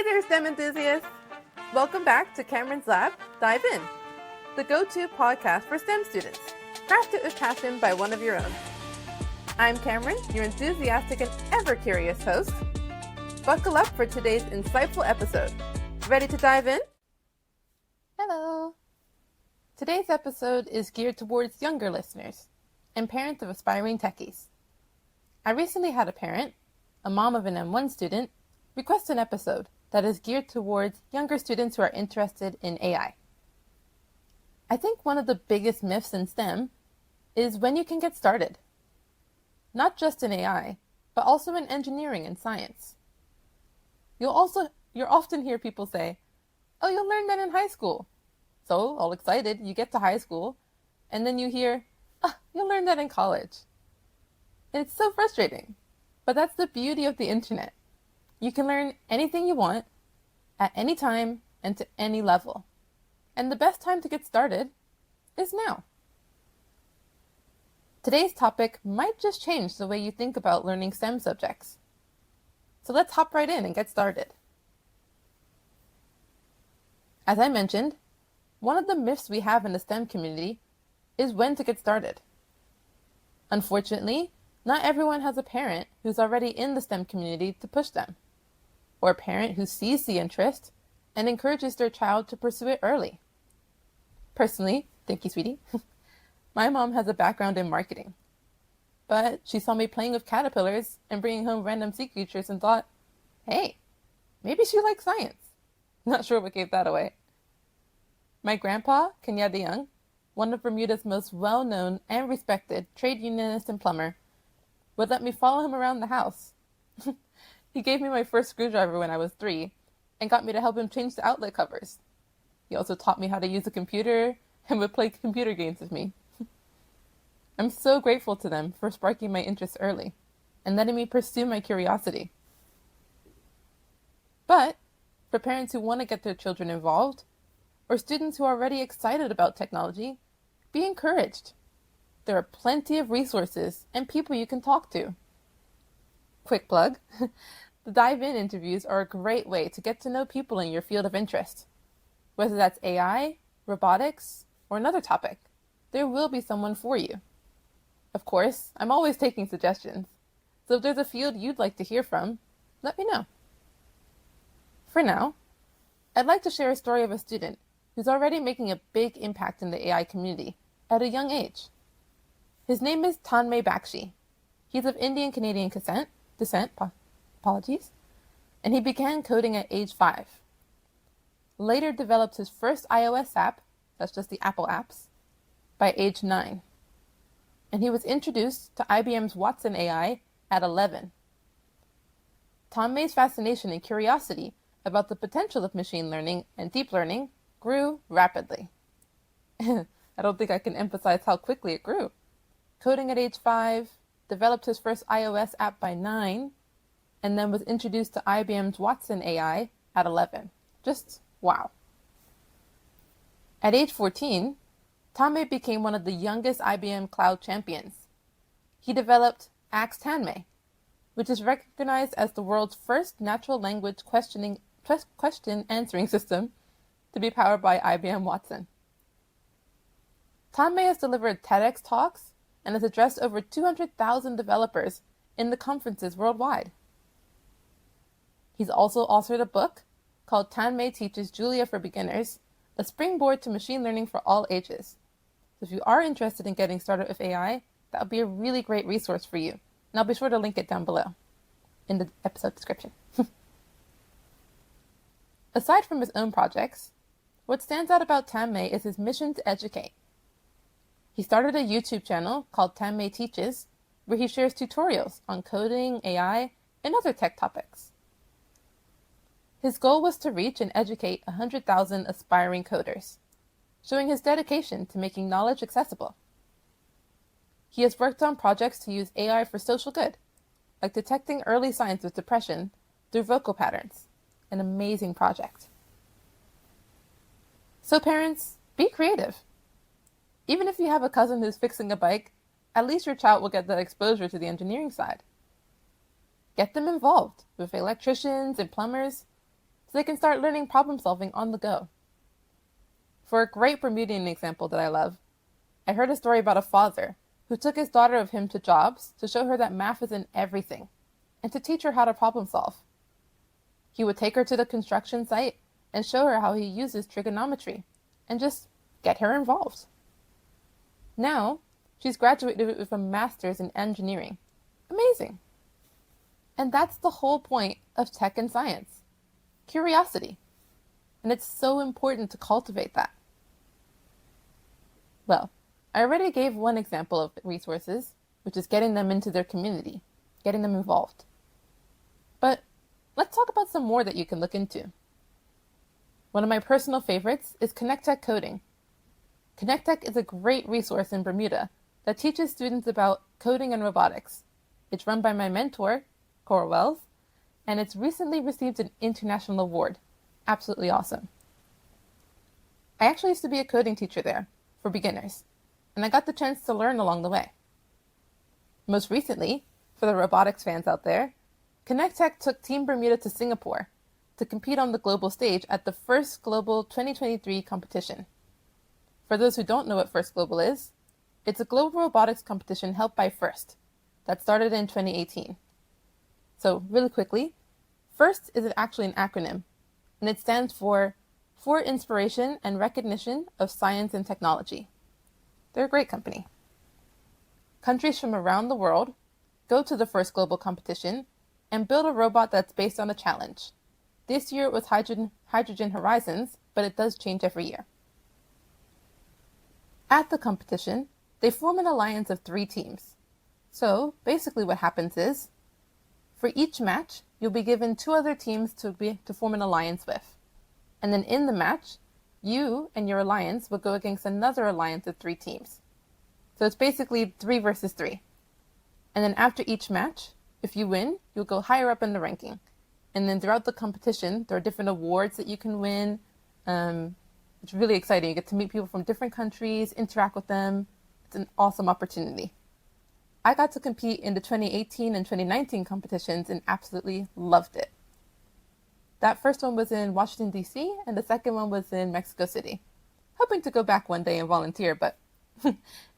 Hey there, STEM enthusiasts! Welcome back to Kameron's Lab, Dive In, the go-to podcast for STEM students, crafted with passion by one of your own. I'm Kameron, your enthusiastic and ever-curious host. Buckle up for today's insightful episode. Ready to dive in? Hello! Today's episode is geared towards younger listeners and parents of aspiring techies. I recently had a parent, a mom of an M1 student, request an episode that is geared towards younger students who are interested in AI. I think one of the biggest myths in STEM is when you can get started. Not just in AI, but also in engineering and science. You'll often hear people say, "Oh, you'll learn that in high school." So, all excited, you get to high school, and then you hear, "You'll learn that in college." And it's so frustrating, but that's the beauty of the internet. You can learn anything you want, at any time, and to any level. And the best time to get started is now. Today's topic might just change the way you think about learning STEM subjects. So let's hop right in and get started. As I mentioned, one of the myths we have in the STEM community is when to get started. Unfortunately, not everyone has a parent who's already in the STEM community to push them, or a parent who sees the interest and encourages their child to pursue it early. Personally, thank you, sweetie, my mom has a background in marketing, but she saw me playing with caterpillars and bringing home random sea creatures and thought, hey, maybe she likes science. Not sure what gave that away. My grandpa, Kenya the Young, one of Bermuda's most well-known and respected trade unionist and plumber, would let me follow him around the house. He gave me my first screwdriver when I was 3 and got me to help him change the outlet covers. He also taught me how to use a computer and would play computer games with me. I'm so grateful to them for sparking my interest early and letting me pursue my curiosity. But for parents who want to get their children involved, or students who are already excited about technology, be encouraged. There are plenty of resources and people you can talk to. Quick plug, the Dive In interviews are a great way to get to know people in your field of interest. Whether that's AI, robotics, or another topic, there will be someone for you. Of course, I'm always taking suggestions, so if there's a field you'd like to hear from, let me know. For now, I'd like to share a story of a student who's already making a big impact in the AI community at a young age. His name is Tanmay Bakshi. He's of Indian-Canadian descent, and he began coding at age 5. Later developed his first iOS app, that's just the Apple apps, by age 9. And he was introduced to IBM's Watson AI at 11. Tanmay's fascination and curiosity about the potential of machine learning and deep learning grew rapidly. I don't think I can emphasize how quickly it grew. Coding at age 5, developed his first iOS app by 9, and then was introduced to IBM's Watson AI at 11. Just wow. At age 14, Tanmay became one of the youngest IBM cloud champions. He developed Ask Tanmay, which is recognized as the world's first natural language question answering system to be powered by IBM Watson. Tanmay has delivered TEDx talks and has addressed over 200,000 developers in the conferences worldwide. He's also authored a book called Tanmay Teaches Julia for Beginners, a springboard to machine learning for all ages. So if you are interested in getting started with AI, that would be a really great resource for you. And I'll be sure to link it down below in the episode description. Aside from his own projects, what stands out about Tanmay is his mission to educate. He started a YouTube channel called Tanmay Teaches, where he shares tutorials on coding, AI, and other tech topics. His goal was to reach and educate 100,000 aspiring coders, showing his dedication to making knowledge accessible. He has worked on projects to use AI for social good, like detecting early signs of depression through vocal patterns, an amazing project. So parents, be creative. Even if you have a cousin who's fixing a bike, at least your child will get that exposure to the engineering side. Get them involved with electricians and plumbers. so they can start learning problem solving on the go. For a great Bermudian example that I love, I heard a story about a father who took his daughter of him to jobs to show her that math is in everything and to teach her how to problem solve. He would take her to the construction site and show her how he uses trigonometry and just get her involved. Now, she's graduated with a master's in engineering. Amazing! And that's the whole point of tech and science. Curiosity. And it's so important to cultivate that. Well, I already gave one example of resources, which is getting them into their community, getting them involved. But let's talk about some more that you can look into. One of my personal favorites is ConnectTech Coding. ConnectTech is a great resource in Bermuda that teaches students about coding and robotics. It's run by my mentor, Cora Wells, and it's recently received an international award. Absolutely awesome. I actually used to be a coding teacher there for beginners, and I got the chance to learn along the way. Most recently, for the robotics fans out there, ConnectTech took Team Bermuda to Singapore to compete on the global stage at the First Global 2023 competition. For those who don't know what First Global is, it's a global robotics competition held by FIRST that started in 2018. So really quickly, FIRST is actually an acronym, and it stands for Inspiration and Recognition of Science and Technology. They're a great company. Countries from around the world go to the First Global competition and build a robot that's based on a challenge. This year it was Hydrogen Horizons, but it does change every year. At the competition, they form an alliance of 3 teams. So basically what happens is, for each match, you'll be given 2 other teams to form an alliance with. And then in the match, you and your alliance will go against another alliance of 3 teams. So it's basically 3 versus 3. And then after each match, if you win, you'll go higher up in the ranking. And then throughout the competition, there are different awards that you can win. It's really exciting. You get to meet people from different countries, interact with them. It's an awesome opportunity. I got to compete in the 2018 and 2019 competitions and absolutely loved it. That first one was in Washington, D.C., and the second one was in Mexico City. Hoping to go back one day and volunteer, but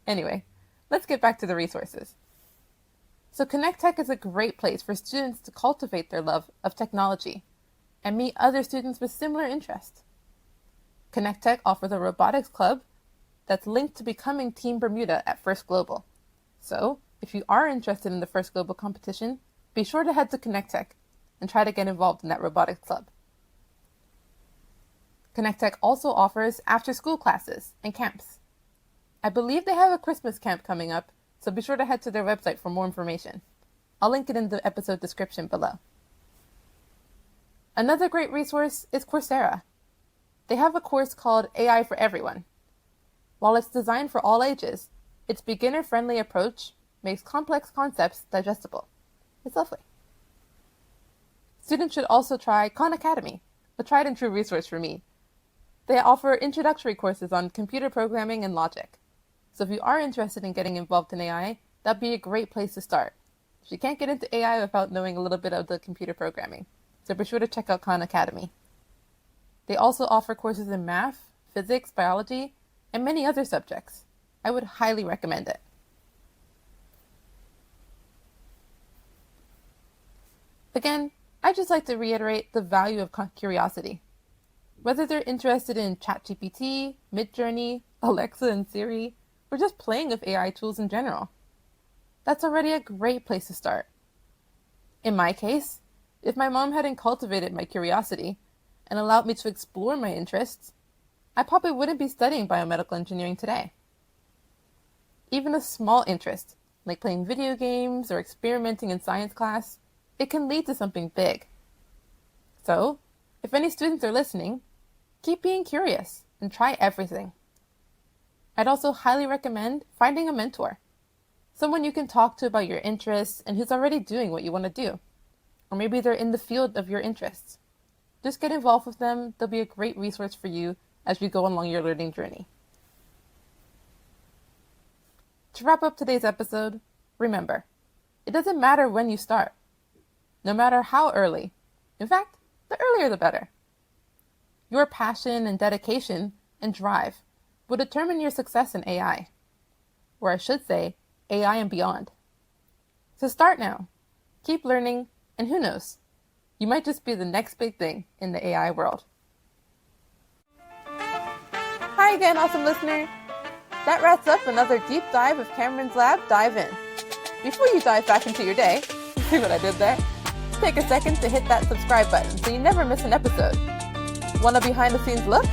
anyway, let's get back to the resources. So ConnectTech is a great place for students to cultivate their love of technology and meet other students with similar interests. ConnectTech offers a robotics club that's linked to becoming Team Bermuda at First Global. So, if you are interested in the First Global competition, be sure to head to ConnectTech and try to get involved in that robotics club. ConnectTech also offers after-school classes and camps. I believe they have a Christmas camp coming up, so be sure to head to their website for more information. I'll link it in the episode description below. Another great resource is Coursera. They have a course called AI for Everyone. While it's designed for all ages, its beginner-friendly approach makes complex concepts digestible. It's lovely. Students should also try Khan Academy, a tried and true resource for me. They offer introductory courses on computer programming and logic. So if you are interested in getting involved in AI, that'd be a great place to start. You can't get into AI without knowing a little bit of the computer programming. So be sure to check out Khan Academy. They also offer courses in math, physics, biology, and many other subjects. I would highly recommend it. Again, I'd just like to reiterate the value of curiosity. Whether they're interested in ChatGPT, Midjourney, Alexa and Siri, or just playing with AI tools in general, that's already a great place to start. In my case, if my mom hadn't cultivated my curiosity and allowed me to explore my interests, I probably wouldn't be studying biomedical engineering today. Even a small interest, like playing video games or experimenting in science class, it can lead to something big. So, if any students are listening, keep being curious and try everything. I'd also highly recommend finding a mentor, someone you can talk to about your interests and who's already doing what you want to do. Or maybe they're in the field of your interests. Just get involved with them. They'll be a great resource for you as you go along your learning journey. To wrap up today's episode, remember, it doesn't matter when you start, no matter how early. In fact, the earlier the better. Your passion and dedication and drive will determine your success in AI, or I should say, AI and beyond. So start now, keep learning, and who knows, you might just be the next big thing in the AI world. Hi again, awesome listener. That wraps up another deep dive of Kameron's Lab Dive In. Before you dive back into your day, see what I did there? Take a second to hit that subscribe button so you never miss an episode. Want a behind the scenes look?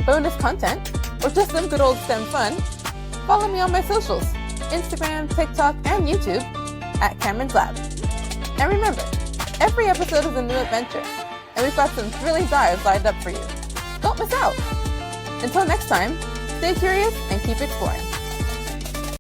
Bonus content? Or just some good old STEM fun? Follow me on my socials, Instagram, TikTok, and YouTube at Kameron's Lab. And remember, every episode is a new adventure, and we've got some thrilling dives lined up for you. Don't miss out! Until next time, stay curious and keep exploring.